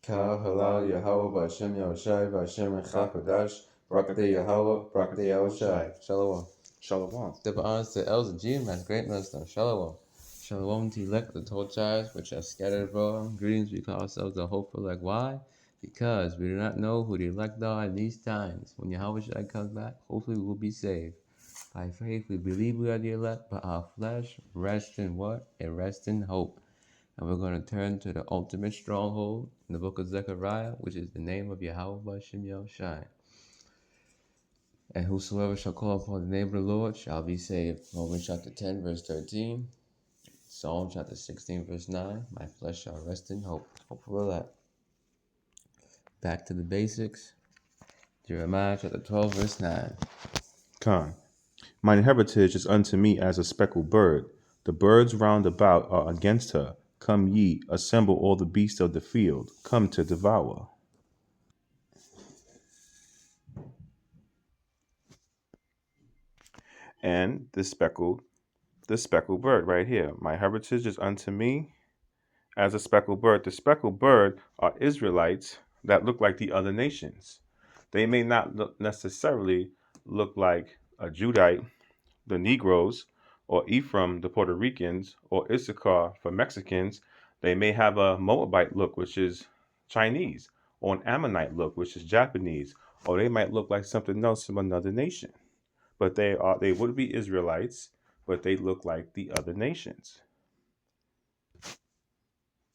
Ka halal Yahweh B'Hashem Yahushai B'Hashem Echad Kodash Brakate Yahweh Brakate Yahushai. Shalom. Shalom. Double honors to Els and G, man's great wisdom. Shalom. Shalom to elect the 12 tribes which are scattered abroad. Greetings, we call ourselves the hopeful. Like why? Because we do not know who the elect are in these times. When Yahweh Shai comes back, hopefully we will be saved. By faith we believe we are the elect, but our flesh rests in what? It rests in hope. And we're going to turn to the ultimate stronghold in the book of Zechariah, which is the name of Yahweh B'Hashem Yahushai. And whosoever shall call upon the name of the Lord shall be saved. Romans chapter 10, verse 13. Psalm chapter 16, verse 9. My flesh shall rest in hope. Hopeful of that. Back to the basics. Jeremiah chapter 12, verse 9. Con. Mine heritage is unto me as a speckled bird. The birds round about are against her. Come ye, assemble all the beasts of the field. Come to devour. And the speckled bird right here. My heritage is unto me as a speckled bird. The speckled bird are Israelites that look like the other nations. They may not necessarily look like a Judite, the Negroes, or Ephraim, the Puerto Ricans, or Issachar for Mexicans. They may have a Moabite look, which is Chinese, or an Ammonite look, which is Japanese, or they might look like something else from another nation. But they would be Israelites, but they look like the other nations.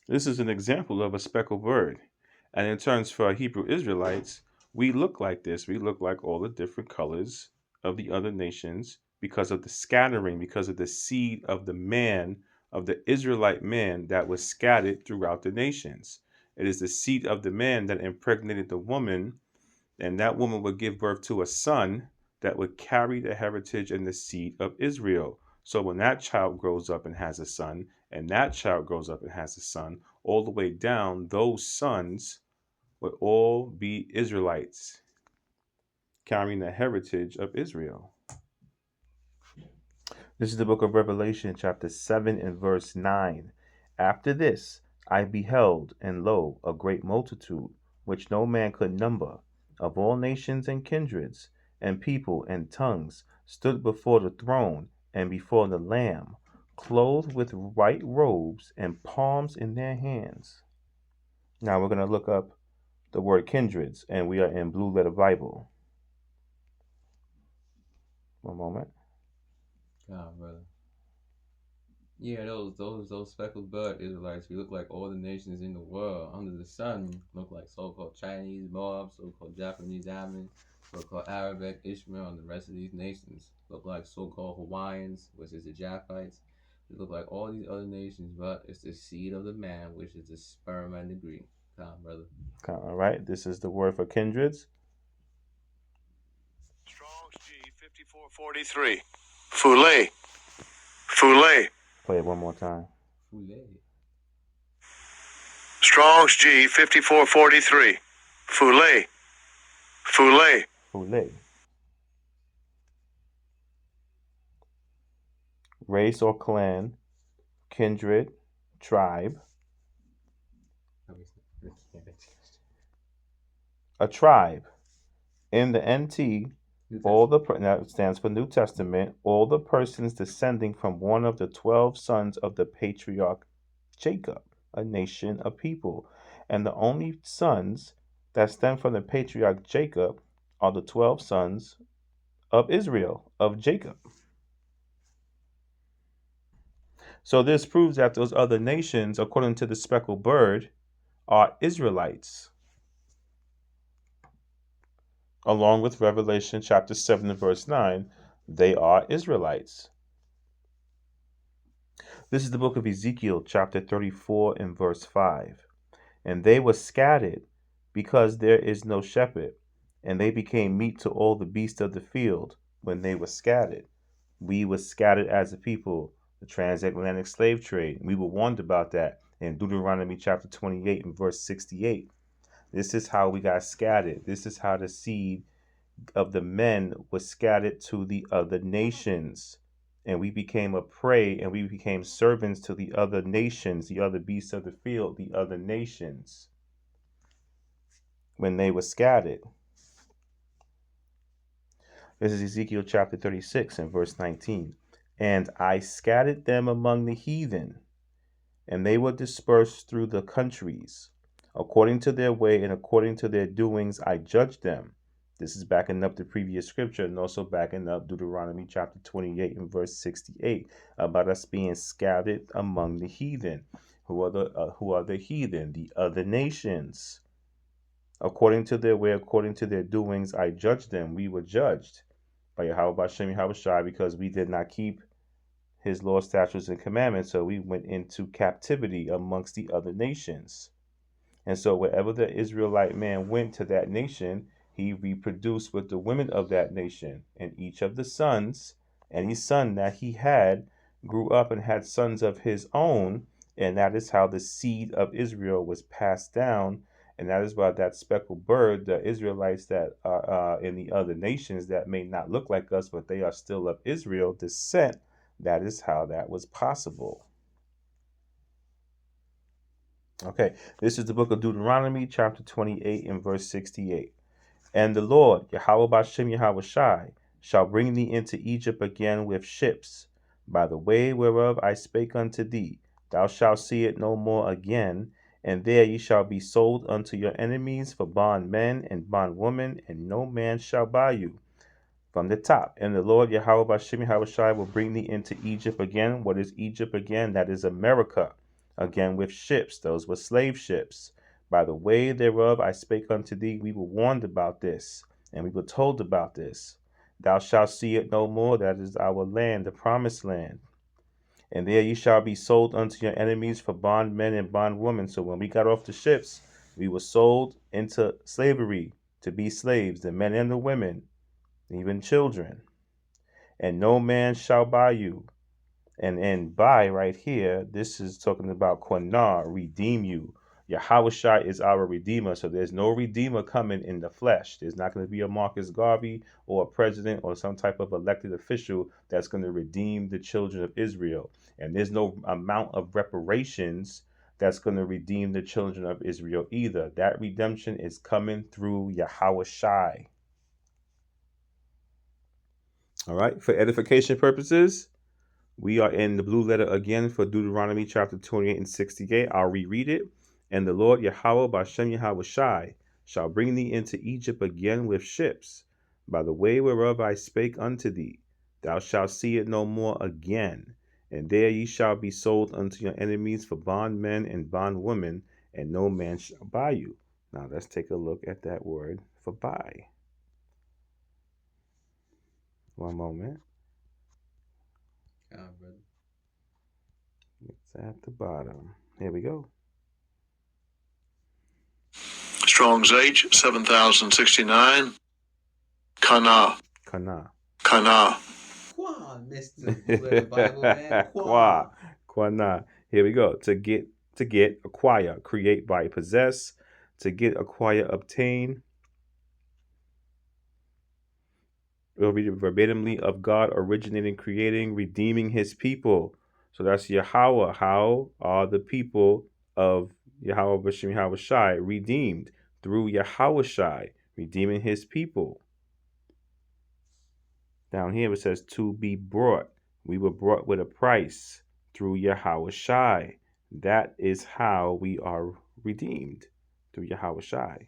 This is an example of a speckled bird. And in terms for Hebrew Israelites, we look like this. We look like all the different colors of the other nations because of the scattering, because of the seed of the man, of the Israelite man that was scattered throughout the nations. It is the seed of the man that impregnated the woman, and that woman would give birth to a son that would carry the heritage and the seed of Israel. So when that child grows up and has a son, and that child grows up and has a son, all the way down, those sons would all be Israelites, carrying the heritage of Israel. This is the book of Revelation, chapter 7 and verse 9. After this, I beheld, and lo, a great multitude, which no man could number, of all nations and kindreds, and people and tongues, stood before the throne and before the Lamb, clothed with white robes and palms in their hands. Now we're going to look up the word kindreds, and we are in Blue Letter Bible. One moment. God, brother. Yeah, those speckled bird Israelites, we look like all the nations in the world under the sun. Look like so-called Chinese, Moab, so-called Japanese, Ammon, so-called Arabic, Ishmael, and the rest of these nations. Look like so-called Hawaiians, which is the Japhites. They look like all these other nations, but it's the seed of the man, which is the sperm and the green. Come on, brother. All right, this is the word for kindreds. Strong's G 5443. Foulet. Foulet. Play it one more time. Foulet. Strong's G 5443. Foulet. Foulet. Foulet. Race or clan, kindred, tribe. A tribe. In the NT, all the that stands for New Testament, all the persons descending from one of the 12 sons of the patriarch Jacob, a nation, a people. And the only sons that stem from the patriarch Jacob are the 12 sons of Israel, of Jacob. So this proves that those other nations, according to the speckled bird, are Israelites. Along with Revelation chapter 7 and verse 9, they are Israelites. This is the book of Ezekiel chapter 34 and verse 5. And they were scattered because there is no shepherd, and they became meat to all the beasts of the field when they were scattered. We were scattered as a people, the transatlantic slave trade. We were warned about that in Deuteronomy chapter 28 and verse 68. This is how we got scattered. This is how the seed of the men was scattered to the other nations. And we became a prey, and we became servants to the other nations, the other beasts of the field, the other nations. when they were scattered. This is Ezekiel chapter 36 and verse 19. And I scattered them among the heathen, and they were dispersed through the countries. According to their way and according to their doings, I judged them. This is backing up the previous scripture and also backing up Deuteronomy chapter 28 and verse 68 about us being scattered among the heathen. Who are the heathen? The other nations. According to their way, according to their doings, I judged them. We were judged by Yahweh Bashem Yahweh Shai because we did not keep his laws, statutes, and commandments. So we went into captivity amongst the other nations. And so wherever the Israelite man went to that nation, he reproduced with the women of that nation. And each of the sons, any son that he had, grew up and had sons of his own. And that is how the seed of Israel was passed down. And that is why that speckled bird, the Israelites that are in the other nations that may not look like us, but they are still of Israel descent, that is how that was possible. Okay, this is the book of Deuteronomy, chapter 28, and verse 68. And the Lord, Yahweh Bashem Yahweh Shai, shall bring thee into Egypt again with ships, by the way whereof I spake unto thee. Thou shalt see it no more again, and there ye shall be sold unto your enemies for bondmen and bondwomen, and no man shall buy you. From the top. And the Lord Yahweh Bashem Yahweh Shai will bring thee into Egypt again. What is Egypt again? That is America. Again with ships. Those were slave ships. By the way thereof I spake unto thee. We were warned about this, and we were told about this. Thou shalt see it no more. That is our land, the promised land. And there ye shall be sold unto your enemies for bondmen and bondwomen. So when we got off the ships, we were sold into slavery to be slaves, the men and the women, even children. And no man shall buy you. And buy right here, this is talking about Quanar, redeem you. Yahweh is our redeemer, so there's no redeemer coming in the flesh. There's not going to be a Marcus Garvey or a president or some type of elected official that's going to redeem the children of Israel. And there's no amount of reparations that's going to redeem the children of Israel either. That redemption is coming through Yahweh Shai. All right, for edification purposes, we are in the blue letter again for Deuteronomy chapter 28 and 68. I'll reread it. And the Lord Yahweh Bashem Yahweh Shai shall bring thee into Egypt again with ships, by the way whereof I spake unto thee. Thou shalt see it no more again. And there ye shall be sold unto your enemies for bondmen and bondwomen, and no man shall buy you. Now let's take a look at that word for buy. One moment. Brother. It's at the bottom. Here we go. Strong's H, 7069. Kana. Kana. Kana. Quan, Mr. Blue Letter Bible Man. Qua. Quan. Quana. Here we go. To get, acquire, create by possess, to get, acquire, obtain. We'll read it verbatimly of God originating, creating, redeeming his people. So that's Yahweh. How are the people of Yahweh Bashem Yahweh Shai redeemed? Through Yahweh Shai, redeeming his people. Down here it says to be brought. We were brought with a price through Yahweh Shai. That is how we are redeemed, through Yahweh Shai.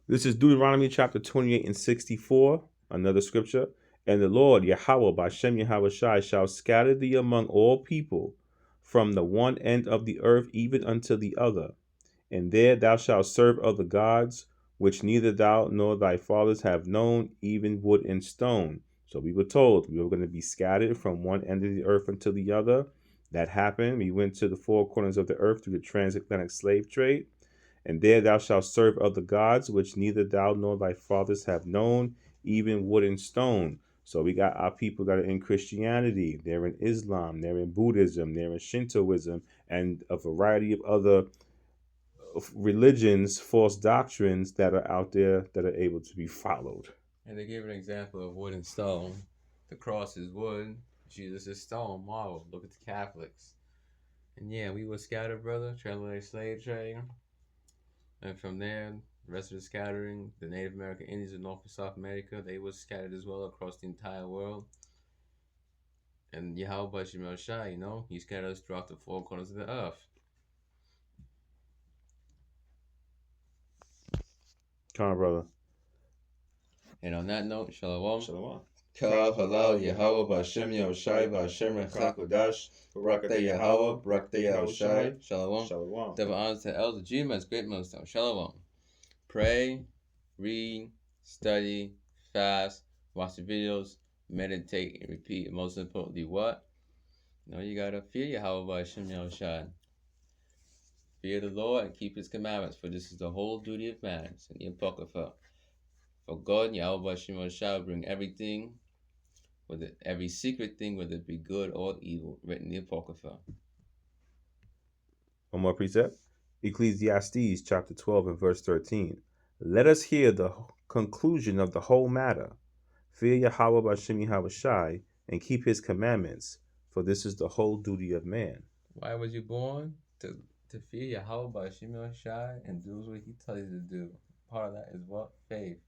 This is Deuteronomy chapter 28 and 64, another scripture. And the Lord, Yahweh, Bashem Yahweh Shai, shall scatter thee among all people, from the one end of the earth even unto the other. And there thou shalt serve other gods, which neither thou nor thy fathers have known, even wood and stone. So we were told we were going to be scattered from one end of the earth unto the other. That happened. We went to the four corners of the earth through the transatlantic slave trade. And there thou shalt serve other gods, which neither thou nor thy fathers have known, even wood and stone. So we got our people that are in Christianity, they're in Islam, they're in Buddhism, they're in Shintoism, and a variety of other religions, false doctrines that are out there that are able to be followed. And they gave an example of wood and stone. The cross is wood, Jesus is stone, marble. Look at the Catholics. And yeah, we were scattered, brother, transatlantic slave trade. And from there, the rest of the scattering, the Native American Indians of North and South America, they were scattered as well across the entire world. And Yahweh Shemel Shai, he scattered us throughout the four corners of the earth. Come on, brother. And on that note, Shalom. Shalom. Kav halal Yahweh b'Hashem Yahushai b'Hashem Echad Kodash Barakte Yahweh Barakte Yahushai Shalom. Shalom. Double honors to Elder G, man's great milestone. Shalom. Pray, read, study, fast, watch the videos, meditate, and repeat. And most importantly, what? You gotta fear Yahweh b'Hashem Yahushai. Fear the Lord and keep His commandments, for this is the whole duty of man. It's in the Apocrypha. For God, Yahweh b'Hashem Yahushai will bring everything, every secret thing, whether it be good or evil, written in the Apocrypha. One more precept. Ecclesiastes chapter 12 and verse 13. Let us hear the conclusion of the whole matter. Fear Yahweh b'Hashem Yahushai and keep His commandments, for this is the whole duty of man. Why was you born? To fear Yahweh b'Hashem Yahushai and do what He tells you to do. Part of that is what? Faith.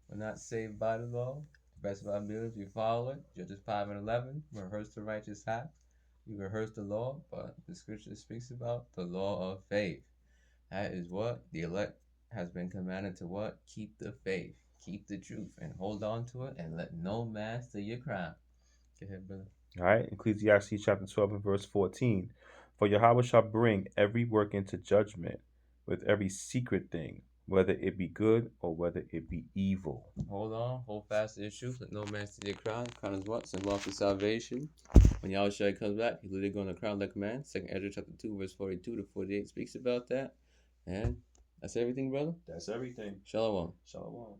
We're not saved by the law. The best of our ability, we follow it. Judges 5 and 11. Rehearse the righteous act. We rehearse the law, but the scripture speaks about the law of faith. That is what the elect has been commanded to what? Keep the faith, keep the truth, and hold on to it, and let no man steal your crown. Go ahead, brother. All right, Ecclesiastes chapter 12 and verse 14. For Yahweh shall bring every work into judgment with every secret thing, whether it be good or whether it be evil. Hold on, hold fast to the truth, let no man steal your crown. Crown is what? Symbol for salvation. When Yahweh comes back, he's literally going to crown like a man. 2 Ezra chapter 2, verse 42 to 48 speaks about that. And that's everything, brother? That's everything. Shalom. Shalom.